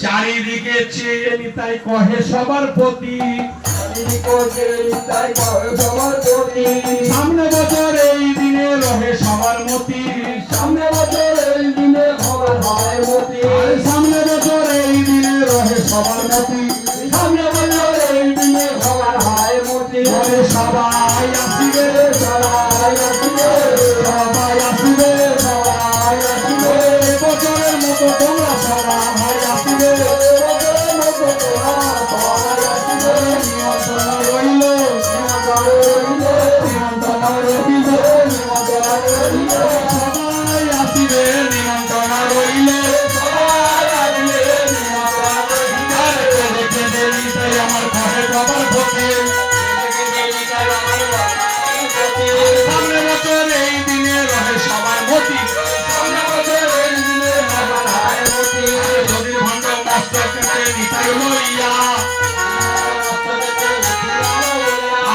চারিদিকে চেয়ে নিতাই কহে সবার প্রতি, সামনে বছর এই দিনে রহে সবার মতি, সামনে বছর এই দিনে সবার হয় মতি, সামনে বছর এই দিনে রহে সবার মতি, সামনে বছর এই দিনে সবার হয় মতি। বলে সবাই আসিবে, সবাই আসিবে, সবাই আসিবে, সবাই আসিবে, বছরের মতো তোমরা সবাই আসিবে, বছরের মতো তোমরা সবাই আসিবে। নিমন্ত্রণ রইল, নিমন্ত্রণ রইল, নিমন্ত্রণ রহিল, নিমন্ত্রণ রইল, সবাই আসিবে, নিমন্ত্রণ রইল। সবাই আসিবে, নিমন্ত্রণ রইল। আর কেঁদে কেঁদে নিতাই আমার ঘরে সবার প্রতি, সামনে বছর এই দিনে রহে সবার মতি, সামনে বছর এই দিনে সবার হয় মতি। নদীর ভাণ্ড মস্তক কেটে নিতাই লইয়া,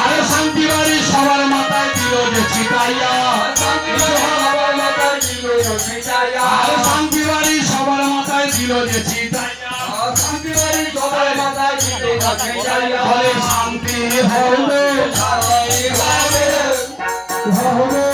আর শান্তি বাড়ি সবার মাথায় দিল যে ছিটাইয়া, সবার মাথায় দিল ছিটাইয়া, আর শান্তি বাড়ি সবার মাথায় দিল যে ছিটাইয়া, শান্তি বাড়ি সবার মাথায় দিল ছিটাইয়া। বলে শান্তি হবে, শান্তি হবে, হবে,